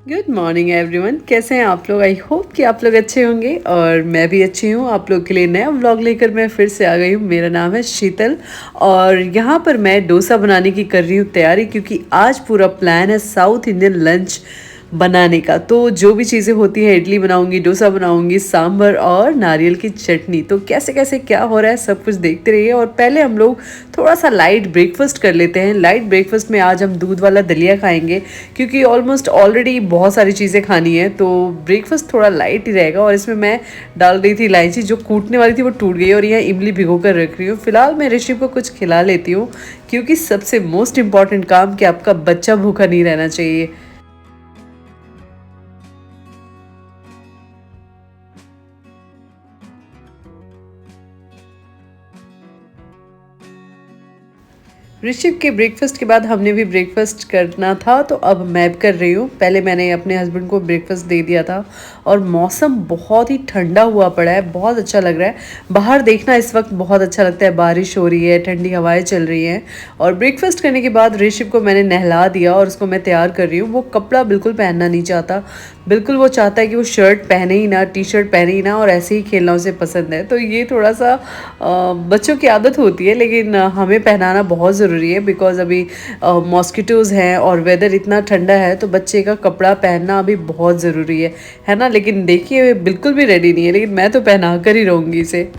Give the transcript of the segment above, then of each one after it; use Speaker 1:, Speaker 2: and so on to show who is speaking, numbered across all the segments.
Speaker 1: Good morning everyone, कैसे हैं आप लोग। आई होप कि आप लोग अच्छे होंगे और मैं भी अच्छी हूँ। आप लोग के लिए नया व्लॉग लेकर मैं फिर से आ गई हूँ। मेरा नाम है शीतल और यहाँ पर मैं डोसा बनाने की कर रही हूँ तैयारी, क्योंकि आज पूरा प्लान है साउथ इंडियन लंच बनाने का। तो जो भी चीज़ें होती हैं, इडली बनाऊंगी, डोसा बनाऊंगी, सांभर और नारियल की चटनी। तो कैसे कैसे क्या हो रहा है सब कुछ देखते रहिए। और पहले हम लोग थोड़ा सा लाइट ब्रेकफास्ट कर लेते हैं। लाइट ब्रेकफास्ट में आज हम दूध वाला दलिया खाएंगे, क्योंकि ऑलमोस्ट ऑलरेडी बहुत सारी चीज़ें खानी है, तो ब्रेकफास्ट थोड़ा लाइट ही रहेगा। और इसमें मैं डाल रही थी इलायची, जो कूटने वाली थी वो टूट गई, और यहाँ इमली भिगो कर रख रही हूँ। फिलहाल मैं ऋषि को कुछ खिला लेती हूँ, क्योंकि सबसे मोस्ट इम्पॉर्टेंट काम कि आपका बच्चा भूखा नहीं रहना चाहिए। ऋषिव के ब्रेकफास्ट के बाद हमने भी ब्रेकफास्ट करना था, तो अब मैं कर रही हूँ। पहले मैंने अपने हस्बैंड को ब्रेकफास्ट दे दिया था। और मौसम बहुत ही ठंडा हुआ पड़ा है, बहुत अच्छा लग रहा है। बाहर देखना इस वक्त बहुत अच्छा लगता है, बारिश हो रही है, ठंडी हवाएं चल रही हैं। और ब्रेकफास्ट करने के बाद ऋषिव को मैंने नहला दिया और उसको मैं तैयार कर रही हूँ। वो कपड़ा बिल्कुल पहनना नहीं चाहता, बिल्कुल वो चाहता है कि वो शर्ट पहने ही ना, टी शर्ट पहने ही ना, और ऐसे ही खेलना उसे पसंद है। तो ये थोड़ा सा बच्चों की आदत होती है, लेकिन हमें पहनाना बहुत ज़रूरी है, बिकॉज़ अभी मॉस्किटोज़ हैं और वेदर इतना ठंडा है, तो बच्चे का कपड़ा पहनना अभी बहुत ज़रूरी है ना। लेकिन देखिए, बिल्कुल भी रेडी नहीं है, लेकिन मैं तो पहना कर ही रहूँगी इसे।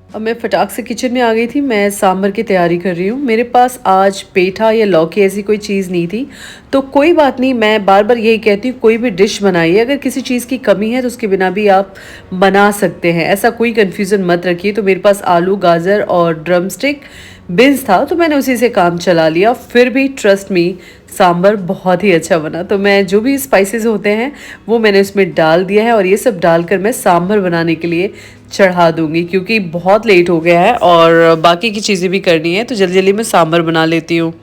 Speaker 1: अब मैं फटाक से किचन में आ गई थी। मैं सांभर की तैयारी कर रही हूँ। मेरे पास आज पेठा या लौकी ऐसी कोई चीज़ नहीं थी, तो कोई बात नहीं। मैं बार बार यही कहती हूँ, कोई भी डिश बनाइए, अगर किसी चीज़ की कमी है तो उसके बिना भी आप बना सकते हैं, ऐसा कोई कन्फ्यूज़न मत रखिए। तो मेरे पास आलू, गाजर और ड्रम स्टिक बीन्स था, तो मैंने उसी से काम चला लिया। फिर भी ट्रस्ट मी, सांभर बहुत ही अच्छा बना। तो मैं जो भी स्पाइसेस होते हैं वो मैंने उसमें डाल दिया है, और ये सब डालकर मैं सांभर बनाने के लिए चढ़ा दूंगी, क्योंकि बहुत लेट हो गया है और बाकी की चीज़ें भी करनी है। तो जल्दी जल्दी मैं सांभर बना लेती हूँ।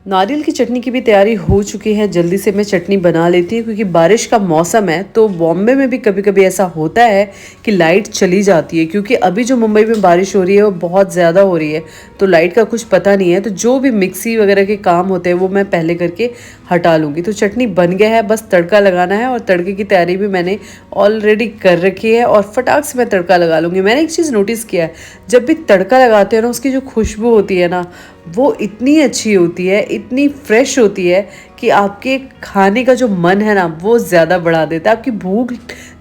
Speaker 1: नारियल की चटनी की भी तैयारी हो चुकी है। जल्दी से मैं चटनी बना लेती हूँ, क्योंकि बारिश का मौसम है। तो बॉम्बे में भी कभी कभी ऐसा होता है कि लाइट चली जाती है, क्योंकि अभी जो मुंबई में बारिश हो रही है वो बहुत ज़्यादा हो रही है, तो लाइट का कुछ पता नहीं है। तो जो भी मिक्सी वगैरह के काम होते हैं वो मैं पहले करके हटा लूँगी। तो चटनी बन गया है, बस तड़का लगाना है, और तड़के की तैयारी भी मैंने ऑलरेडी कर रखी है, और फटाक से मैं तड़का लगा लूँगी। मैंने एक चीज़ नोटिस किया है, जब भी तड़का लगाते हैं ना, उसकी जो खुशबू होती है ना, वो इतनी अच्छी होती है, इतनी फ्रेश होती है कि आपके खाने का जो मन है ना, वो ज़्यादा बढ़ा देता है। आपकी भूख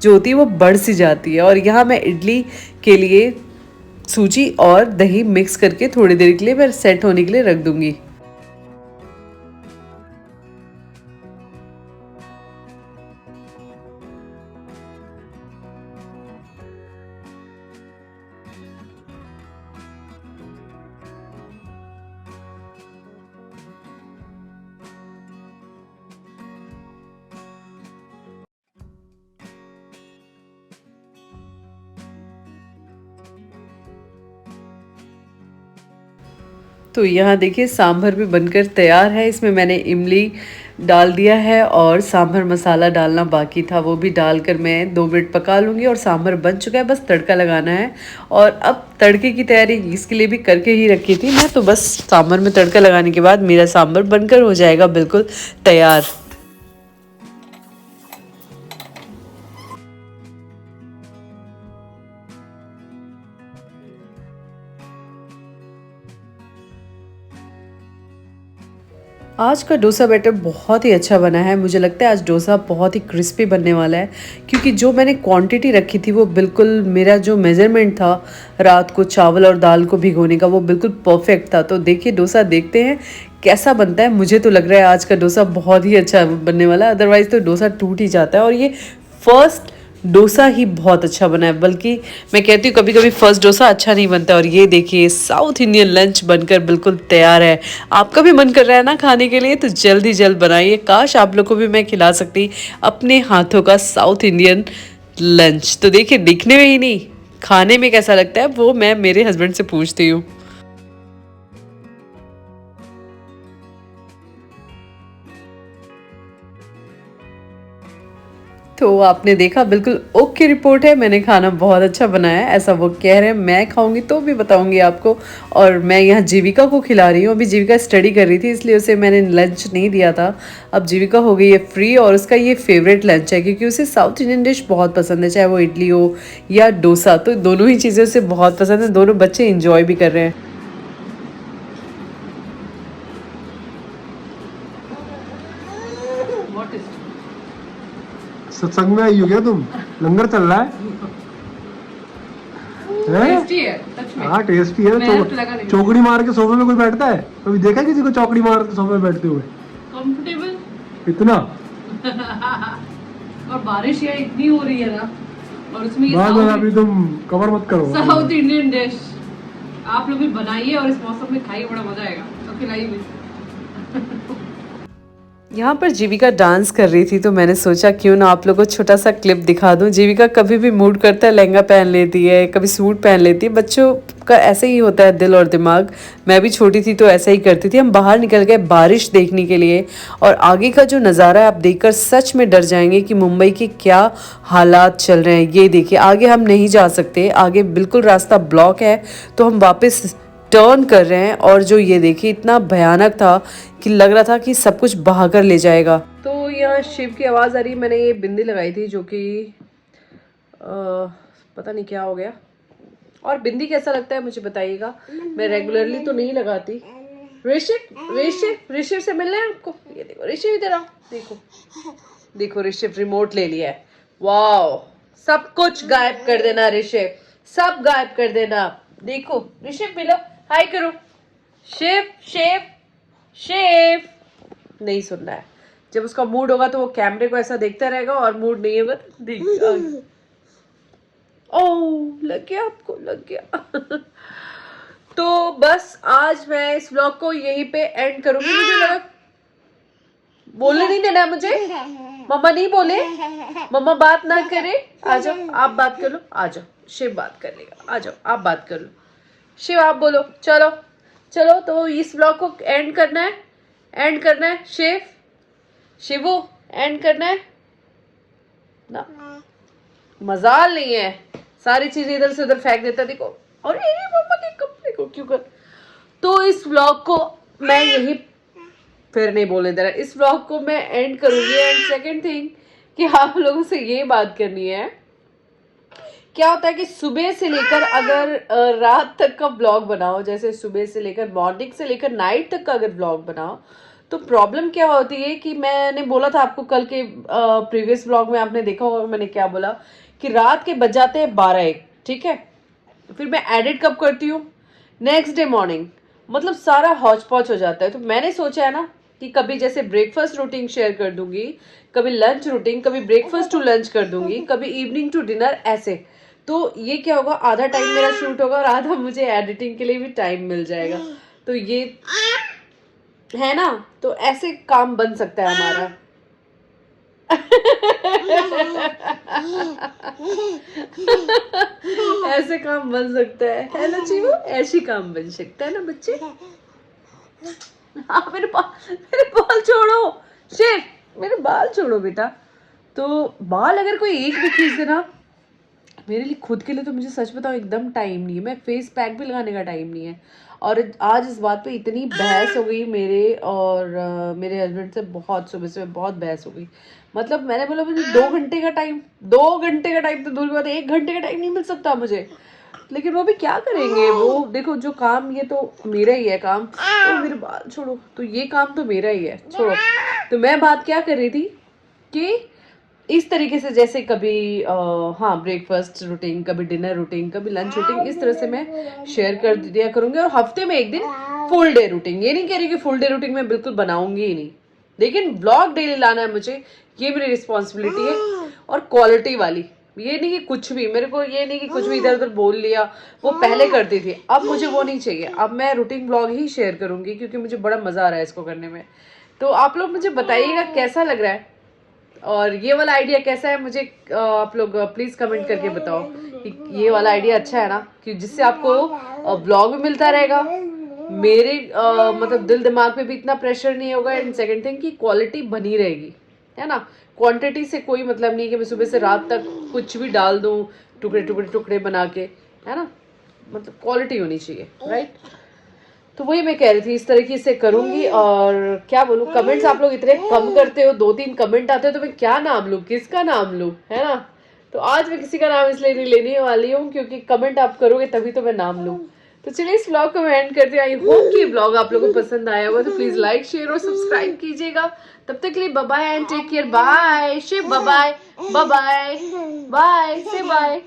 Speaker 1: जो होती है वो बढ़ सी जाती है। और यहाँ मैं इडली के लिए सूजी और दही मिक्स करके थोड़ी देर के लिए मैं सेट होने के लिए रख दूँगी। तो यहाँ देखिए, सांभर भी बनकर तैयार है। इसमें मैंने इमली डाल दिया है, और सांभर मसाला डालना बाकी था, वो भी डालकर मैं 2 मिनट पका लूँगी, और सांभर बन चुका है। बस तड़का लगाना है। और अब तड़के की तैयारी इसके लिए भी करके ही रखी थी मैं, तो बस सांभर में तड़का लगाने के बाद मेरा सांभर बनकर हो जाएगा बिल्कुल तैयार। आज का डोसा बैटर बहुत ही अच्छा बना है। मुझे लगता है आज डोसा बहुत ही क्रिस्पी बनने वाला है, क्योंकि जो मैंने क्वांटिटी रखी थी वो बिल्कुल, मेरा जो मेज़रमेंट था रात को चावल और दाल को भिगोने का, वो बिल्कुल परफेक्ट था। तो देखिए, डोसा देखते हैं कैसा बनता है। मुझे तो लग रहा है आज का डोसा बहुत ही अच्छा बनने वाला है, अदरवाइज़ तो डोसा टूट ही जाता है। और ये फर्स्ट डोसा ही बहुत अच्छा बना है, बल्कि मैं कहती हूँ कभी कभी फर्स्ट डोसा अच्छा नहीं बनता। और ये देखिए साउथ इंडियन लंच बनकर बिल्कुल तैयार है। आपका भी मन कर रहा है ना खाने के लिए, तो जल्द ही जल्द बनाइए। काश आप लोग को भी मैं खिला सकती अपने हाथों का साउथ इंडियन लंच। तो देखिए दिखने में ही नहीं, खाने में कैसा लगता है वो मैं मेरे हस्बैंड से पूछती हूँ। तो आपने देखा बिल्कुल ओके रिपोर्ट है, मैंने खाना बहुत अच्छा बनाया है ऐसा वो कह रहे हैं। मैं खाऊंगी तो भी बताऊंगी आपको। और मैं यहाँ जीविका को खिला रही हूँ। अभी जीविका स्टडी कर रही थी इसलिए उसे मैंने लंच नहीं दिया था। अब जीविका हो गई है फ्री और उसका ये फेवरेट लंच है क्योंकि उसे साउथ इंडियन डिश बहुत पसंद है, चाहे वो इडली हो या डोसा। तो दोनों ही चीज़ें उसे बहुत पसंद है, दोनों बच्चे इंजॉय भी कर रहे हैं।
Speaker 2: सत्संग में आई हो क्या तुम? लंगर चल रहा है?
Speaker 3: टेस्टी है सच में।
Speaker 2: हाँ टेस्टी है।
Speaker 3: मेहनत लगा नहीं।
Speaker 2: चौकड़ी मार के सोफे में कोई बैठता है? कभी देखा है किसी को चौकड़ी मार के सोफे में बैठते हुए?
Speaker 3: कंफर्टेबल
Speaker 2: इतना
Speaker 3: और बारिश यहाँ इतनी हो रही है ना, और उसमें ये
Speaker 2: बाद में अभी तुम कवर मत करो।
Speaker 3: साउथ इंडियन डिश आप लोग भी बनाइए और इस मौसम में खाइए, बड़ा मजा आएगा। तो खिलाइए भी।
Speaker 1: यहाँ पर जीविका डांस कर रही थी तो मैंने सोचा क्यों ना आप लोगों को छोटा सा क्लिप दिखा दूँ। जीविका कभी भी मूड करता है लहंगा पहन लेती है, कभी सूट पहन लेती है। बच्चों का ऐसे ही होता है दिल और दिमाग। मैं भी छोटी थी तो ऐसा ही करती थी। हम बाहर निकल गए बारिश देखने के लिए और आगे का जो नज़ारा है आप देखकर सच में डर जाएंगे कि मुंबई के क्या हालात चल रहे हैं। ये देखिए आगे हम नहीं जा सकते, आगे बिल्कुल रास्ता ब्लॉक है। तो हम वापस टर्न कर रहे हैं और जो ये देखिए इतना भयानक था कि लग रहा था कि सब कुछ बहाकर ले जाएगा। तो यहाँ शिव की आवाज़ आ रही है। मैंने ये बिंदी लगाई थी जो कि पता नहीं क्या हो गया। और बिंदी कैसा लगता है मुझे बताइएगा। मैं रेगुलरली तो नहीं लगाती। ऋषिव से मिलना है आपको? ये देखो ऋषिव इधर आओ। देखो देखो ऋषिव रिमोट ले लिया है। वाओ, सब कुछ गायब कर देना ऋषिव, सब गायब कर देना। देखो ऋषिव मिलो, हाय करो। शिव शिव शिव नहीं सुनना है। जब उसका मूड होगा तो वो कैमरे को ऐसा देखता रहेगा और मूड नहीं होगा तो देखेगा। ओह लग गया आपको, लग गया। तो बस आज मैं इस व्लॉग को यहीं पे एंड करूंगी। मुझे लगा बोलने नहीं देना मुझे। मम्मा नहीं बोले, मम्मा बात ना करे। आ जाओ आप बात कर लो, आ जाओ। शिव बात कर लेगा, आ जाओ आप बात कर लो। शिव आप बोलो, चलो चलो। तो इस व्लॉग को एंड करना है, एंड करना है। शिवू एंड करना है ना? मजाल नहीं है, सारी चीजें इधर से उधर फेंक देता। देखो और ये मम्मा के कपड़े को क्यों कर। तो इस व्लॉग को मैं यही फिर नहीं बोले दे रहा, इस व्लॉग को मैं एंड करूंगी। एंड सेकंड थिंग कि आप लोगों से ये बात करनी है, क्या होता है कि सुबह से लेकर अगर रात तक का ब्लॉग बनाओ, जैसे सुबह से लेकर मॉर्निंग से लेकर नाइट तक का अगर ब्लॉग बनाओ, तो प्रॉब्लम क्या होती है कि मैंने बोला था आपको कल के प्रीवियस ब्लॉग में, आपने देखा होगा मैंने क्या बोला कि रात के बज जाते हैं 12-1, ठीक है। फिर मैं एडिट कब करती हूँ? नेक्स्ट डे मॉर्निंग, मतलब सारा हौच पौच हो जाता है। तो मैंने सोचा है ना कि कभी जैसे ब्रेकफास्ट रूटीन शेयर कर दूंगी, कभी लंच रूटीन, कभी ब्रेकफास्ट टू लंच कर दूंगी, कभी इवनिंग टू डिनर, ऐसे। तो ये क्या होगा, आधा टाइम मेरा शूट होगा और आधा मुझे एडिटिंग के लिए भी टाइम मिल जाएगा। तो ये है ना, तो ऐसे काम बन सकता है हमारा। ऐसे काम बन सकता है ना चीवू? ऐसी काम बन सकता है ना बच्चे। हाँ मेरे बाल छोड़ो शिव, मेरे बाल छोड़ो बेटा। तो बाल अगर कोई एक भी खींच देना, मेरे लिए खुद के लिए तो मुझे सच बताऊं एकदम टाइम नहीं है। मैं फेस पैक भी लगाने का टाइम नहीं है। और आज इस बात पे इतनी बहस हो गई मेरे और मेरे हस्बैंड से, बहुत सुबह से बहुत बहस हो गई। मतलब मैंने बोला मुझे 2 घंटे का टाइम, 2 घंटे का टाइम तो दूर की बात है, 1 घंटे का टाइम नहीं मिल सकता मुझे। लेकिन वो भी क्या करेंगे, वो देखो जो काम, ये तो मेरा ही है काम। तो मेरे बाल छोड़ो, तो ये काम तो मेरा ही है, छोड़ो। तो मैं बात क्या कर रही थी कि इस तरीके से, जैसे कभी हाँ ब्रेकफास्ट रूटीन, कभी डिनर रूटीन, कभी लंच रूटीन, इस तरह से मैं शेयर कर दिया करूँगी। और हफ्ते में एक दिन फुल डे रूटीन। ये नहीं कह रही कि फुल डे रूटीन मैं बिल्कुल बनाऊंगी ही नहीं, लेकिन ब्लॉग डेली लाना है मुझे, ये मेरी रिस्पॉन्सिबिलिटी है। और क्वालिटी वाली, ये नहीं कि कुछ भी, मेरे को ये नहीं कि कुछ भी इधर उधर बोल लिया, वो पहले करती थी, अब मुझे वो नहीं चाहिए। अब मैं रूटीन ब्लॉग ही शेयर करूंगी क्योंकि मुझे बड़ा मजा आ रहा है इसको करने में। तो आप लोग मुझे बताइएगा कैसा लग रहा है और ये वाला आइडिया कैसा है, मुझे आप लोग प्लीज कमेंट करके बताओ कि ये वाला आइडिया अच्छा है ना, कि जिससे आपको ब्लॉग भी मिलता रहेगा, मेरे मतलब दिल दिमाग पे भी इतना प्रेशर नहीं होगा, एंड सेकंड थिंग की क्वालिटी बनी रहेगी, है ना। क्वांटिटी से कोई मतलब नहीं कि मैं सुबह से रात तक कुछ भी डाल दूं टुकड़े टुकड़े टुकड़े बना के, है ना, मतलब क्वालिटी होनी चाहिए, राइट। तो वही मैं कह रही थी, इस तरीके से करूंगी। और क्या बोलूं, कमेंट्स आप लोग इतने कम करते हो, 2-3 कमेंट आते हो, तो मैं क्या नाम लूं, किसका नाम लूं, है ना। तो आज मैं किसी का नाम इसलिए नहीं लेने वाली हूँ क्योंकि कमेंट आप करोगे तभी तो मैं नाम लूं। तो चलिए इस ब्लॉग को मैं एंड करती हूँ। आई होप कि ब्लॉग आप लोगों को पसंद आया होगा, तो प्लीज लाइक शेयर और सब्सक्राइब कीजिएगा। तब तक के लिए bye bye and take care. Bye Shiv, bye bye, bye bye, bye से बाय।